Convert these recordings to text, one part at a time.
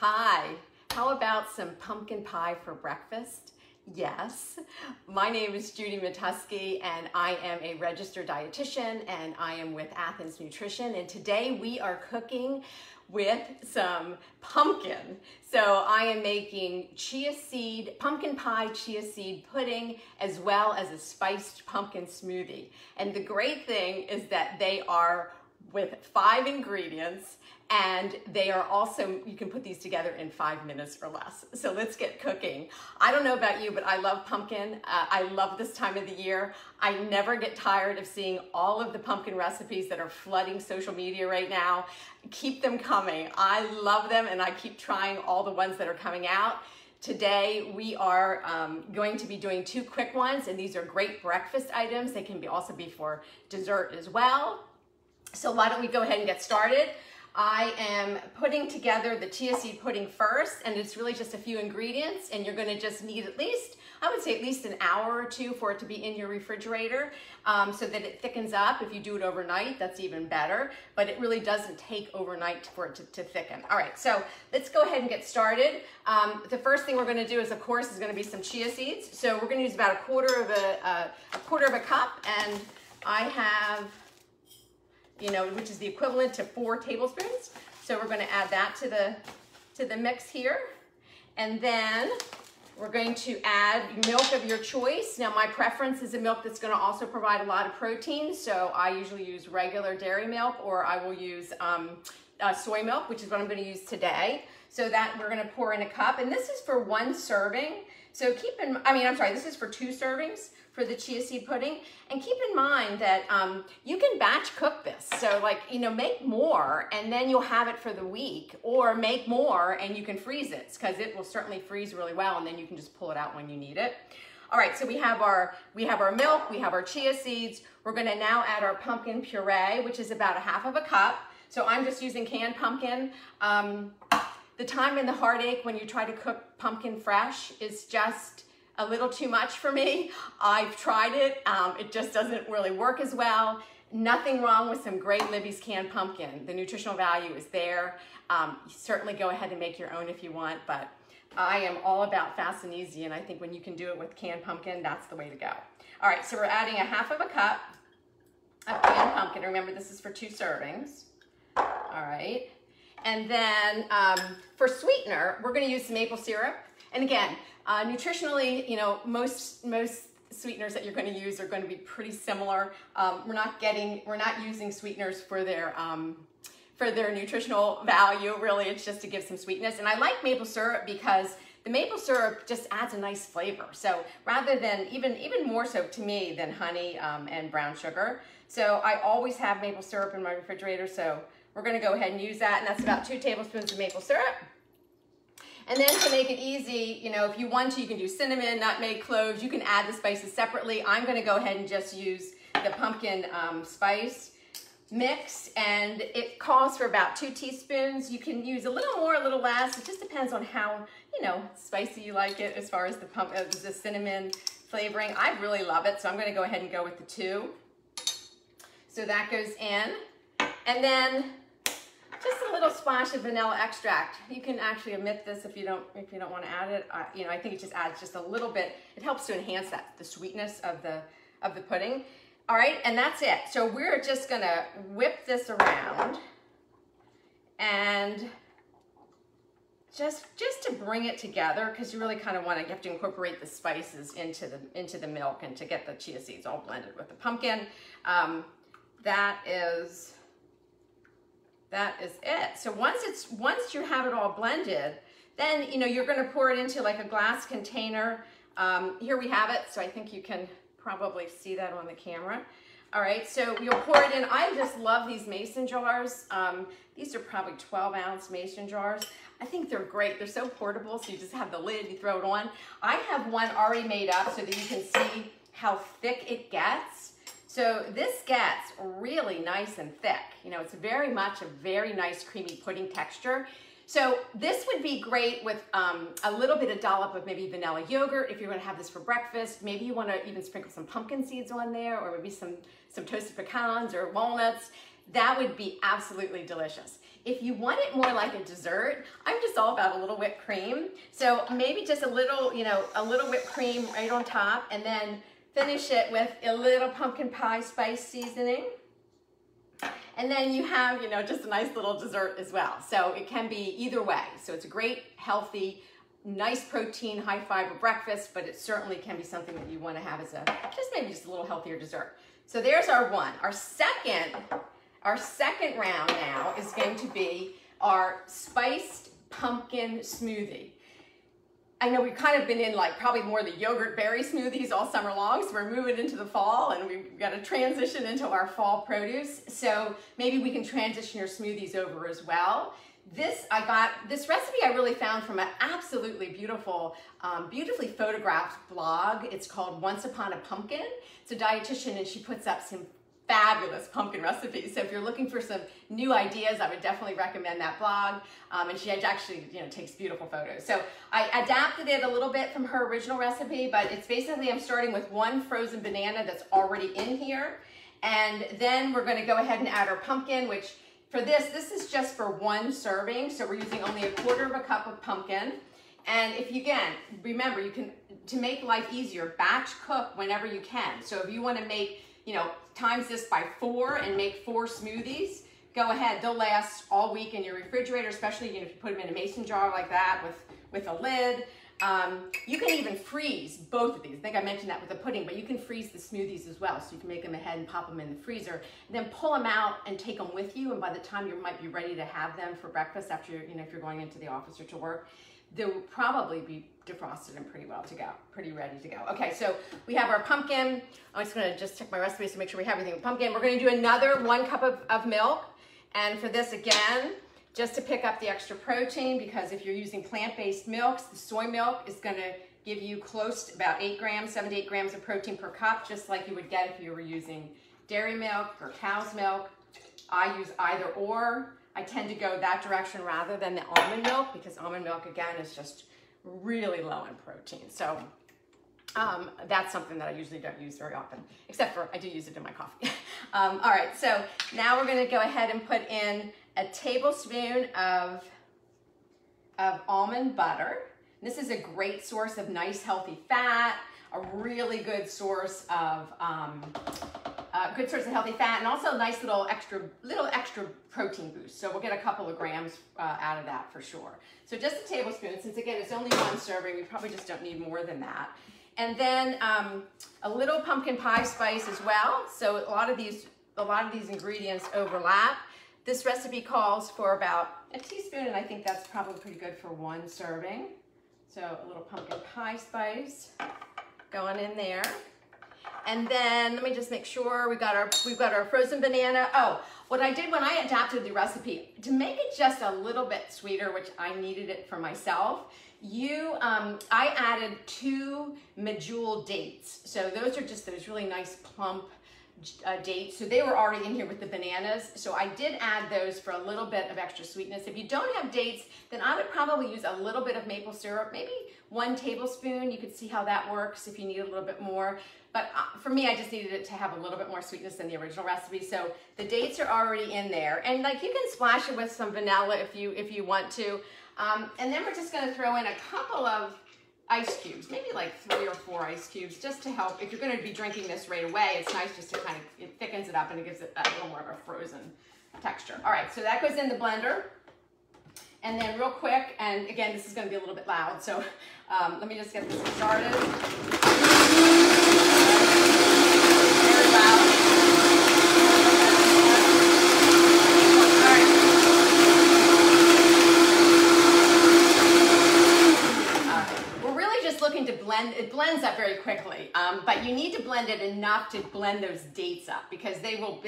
Hi, how about some pumpkin pie for breakfast? Yes, my name is Judy Matusky and I am a registered dietitian and I am with Athens Nutrition, and today we are cooking with some pumpkin. So I am making pumpkin pie chia seed pudding, as well as a spiced pumpkin smoothie. And the great thing is that they are with 5 ingredients, and they are also, you can put these together in 5 minutes or less. So let's get cooking. I don't know about you, but I love pumpkin. I love this time of the year. I never get tired of seeing all of the pumpkin recipes that are flooding social media right now. Keep them coming. I love them, and I keep trying all the ones that are coming out. Today we are going to be doing 2 quick ones, and these are great breakfast items. They can also be for dessert as well. So why don't we go ahead and get started. I am putting together the chia seed pudding first, and it's really just a few ingredients, and you're going to just need at least, I would say at least an hour or 2 for it to be in your refrigerator so that it thickens up. If you do it overnight, that's even better, but it really doesn't take overnight for it to thicken. All right, so let's go ahead and get started. The first thing we're going to do is, of course, is going to be some chia seeds. So we're going to use about a quarter of a cup, and I have, which is the equivalent to 4 tablespoons. So we're going to add that to the mix here. And then we're going to add milk of your choice. Now my preference is a milk that's going to also provide a lot of protein. So I usually use regular dairy milk, or I will use soy milk, which is what I'm going to use today. So that we're going to pour in a cup. And this is for 1 serving. So this is for 2 servings for the chia seed pudding. And keep in mind that you can batch cook this. So make more and then you'll have it for the week, or make more and you can freeze it, because it will certainly freeze really well, and then you can just pull it out when you need it. All right, so we have our milk, we have our chia seeds. We're gonna now add our pumpkin puree, which is about 1/2 cup. So I'm just using canned pumpkin. The time and the heartache when you try to cook pumpkin fresh is just a little too much for me. I've tried it. It just doesn't really work as well. Nothing wrong with some Great Libby's canned pumpkin. The nutritional value is there. Certainly go ahead and make your own if you want, but I am all about fast and easy, and I think when you can do it with canned pumpkin, that's the way to go. All right, so we're adding 1/2 cup of canned pumpkin. Remember, this is for 2 servings. All right. And then for sweetener, we're going to use some maple syrup. And again, nutritionally, most sweeteners that you're going to use are going to be pretty similar. We're not using sweeteners for their nutritional value. Really, it's just to give some sweetness. And I like maple syrup because the maple syrup just adds a nice flavor. So rather than even more so to me than honey and brown sugar. So I always have maple syrup in my refrigerator. So we're going to go ahead and use that, and that's about 2 tablespoons of maple syrup. And then to make it easy, if you want to, you can do cinnamon, nutmeg, cloves. You can add the spices separately. I'm going to go ahead and just use the pumpkin spice mix, and it calls for about 2 teaspoons. You can use a little more, a little less. It just depends on how, spicy you like it as far as the cinnamon flavoring. I really love it, so I'm going to go ahead and go with the 2. So that goes in. And then just a little splash of vanilla extract. You can actually omit this if you don't want to add it. I think it just adds just a little bit. It helps to enhance the sweetness of the pudding. All right, and that's it. So we're just gonna whip this around, and just to bring it together, because you really kind of you have to incorporate the spices into the milk, and to get the chia seeds all blended with the pumpkin. That is it. So once you have it all blended, then you're going to pour it into like a glass container. Here we have it. So I think you can probably see that on the camera. All right, so you'll pour it in. I just love these mason jars. These are probably 12-ounce mason jars. I think they're great. They're so portable. So you just have the lid, you throw it on. I have one already made up so that you can see how thick it gets. So this gets really nice and thick. It's very much a very nice creamy pudding texture. So this would be great with a little bit of dollop of maybe vanilla yogurt if you're going to have this for breakfast. Maybe you want to even sprinkle some pumpkin seeds on there, or maybe some toasted pecans or walnuts. That would be absolutely delicious. If you want it more like a dessert, I'm just all about a little whipped cream. So maybe just a little, a little whipped cream right on top, and then finish it with a little pumpkin pie spice seasoning. And then you have, just a nice little dessert as well. So it can be either way. So it's a great, healthy, nice protein, high fiber breakfast, but it certainly can be something that you want to have as maybe just a little healthier dessert. So there's our one. Our second round now is going to be our spiced pumpkin smoothie. I know we've kind of been in probably more the yogurt berry smoothies all summer long, so we're moving into the fall and we've got to transition into our fall produce. So maybe we can transition your smoothies over as well. This recipe I really found from an absolutely beautiful, beautifully photographed blog. It's called Once Upon a Pumpkin. It's a dietitian and she puts up some fabulous pumpkin recipes. So if you're looking for some new ideas, I would definitely recommend that blog. And she actually, takes beautiful photos. So I adapted it a little bit from her original recipe, but it's basically I'm starting with one frozen banana that's already in here. And then we're going to go ahead and add our pumpkin, which for this is just for one serving. So we're using only 1/4 cup of pumpkin. And if you, again, remember, you can, to make life easier, batch cook whenever you can. So if you want to make, times this by 4 and make 4 smoothies, go ahead. They'll last all week in your refrigerator, especially if you put them in a mason jar like that with a lid. You can even freeze both of these. I think I mentioned that with the pudding, but you can freeze the smoothies as well. So you can make them ahead and pop them in the freezer, and then pull them out and take them with you. And by the time you might be ready to have them for breakfast after, if you're going into the office or to work, they'll probably be defrosted and pretty ready to go. Okay, so we have our pumpkin. I'm just gonna check my recipes to make sure we have everything with pumpkin. We're gonna do another 1 cup of milk. And for this, again, just to pick up the extra protein, because if you're using plant-based milks, the soy milk is gonna give you close to about 7 to 8 grams of protein per cup, just like you would get if you were using dairy milk or cow's milk. I use either or. I tend to go that direction rather than the almond milk, because almond milk, again, is just really low in protein. So that's something that I usually don't use very often, except for I do use it in my coffee. All right, so now we're gonna go ahead and put in a tablespoon of almond butter. This is a great source of nice, healthy fat, a really good source of healthy fat, and also a nice little extra protein boost. So we'll get a couple of grams out of that for sure. So just a tablespoon, since again it's only one serving, we probably just don't need more than that. And then a little pumpkin pie spice as well. So a lot of these ingredients overlap. This recipe calls for about a teaspoon, and I think that's probably pretty good for one serving. So a little pumpkin pie spice going in there. And then let me just make sure we've got our frozen banana. Oh, what I did when I adapted the recipe, to make it just a little bit sweeter, which I needed it for myself, I added 2 medjool dates. So those are just those really nice plump dates. So they were already in here with the bananas. So I did add those for a little bit of extra sweetness. If you don't have dates, then I would probably use a little bit of maple syrup, maybe 1 tablespoon. You could see how that works if you need a little bit more. But for me, I just needed it to have a little bit more sweetness than the original recipe. So the dates are already in there. And like you can splash it with some vanilla if you want to. And then we're just gonna throw in a couple of ice cubes, maybe like 3 or 4 ice cubes, just to help. If you're gonna be drinking this right away, it's nice just to it thickens it up and it gives it a little more of a frozen texture. All right, so that goes in the blender. And then real quick, and again, this is gonna be a little bit loud, so let me just get this started. Very loud. Looking to blend, it blends up very quickly, but you need to blend it enough to blend those dates up, because they will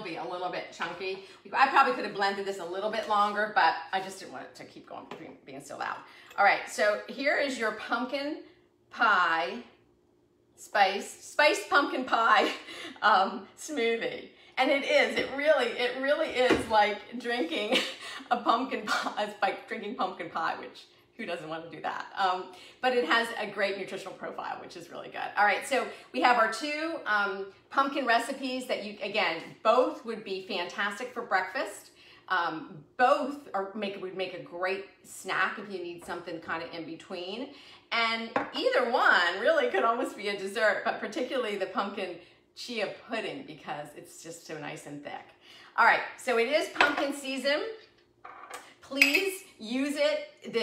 be a little bit chunky. I probably could have blended this a little bit longer, but I just didn't want it to keep going being so loud. All right, so here is your pumpkin pie spiced pumpkin pie smoothie. And it really is like drinking a pumpkin pie. It's like drinking pumpkin pie, which who doesn't want to do that? But it has a great nutritional profile, which is really good. All right, so we have our 2 pumpkin recipes that again, both would be fantastic for breakfast. Both would make a great snack if you need something kind of in between. And either one really could almost be a dessert, but particularly the pumpkin chia pudding because it's just so nice and thick. All right, so it is pumpkin season. Please use it.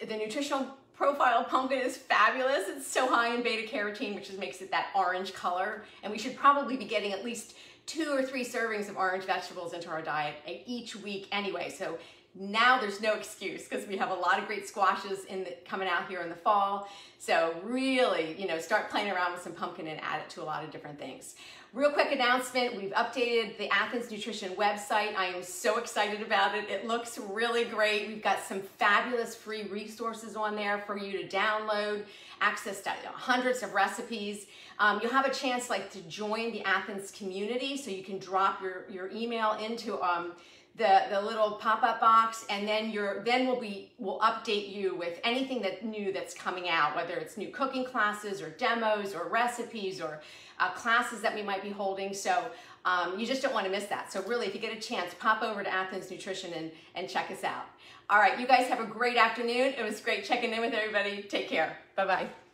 The nutritional profile of pumpkin is fabulous. It's so high in beta carotene, which just makes it that orange color. And we should probably be getting at least 2 or 3 servings of orange vegetables into our diet each week anyway. So now there's no excuse because we have a lot of great squashes coming out here in the fall. So really, start playing around with some pumpkin and add it to a lot of different things. Real quick announcement, we've updated the Athens Nutrition website. I am so excited about it. It looks really great. We've got some fabulous free resources on there for you to download, access to hundreds of recipes. You'll have a chance to join the Athens community, so you can drop your email into the little pop-up box, and then we'll update you with anything new that's coming out, whether it's new cooking classes or demos or recipes or classes that we might be holding. So you just don't want to miss that. So really, if you get a chance, pop over to Athens Nutrition and check us out. All right, you guys have a great afternoon. It was great checking in with everybody. Take care. Bye-bye.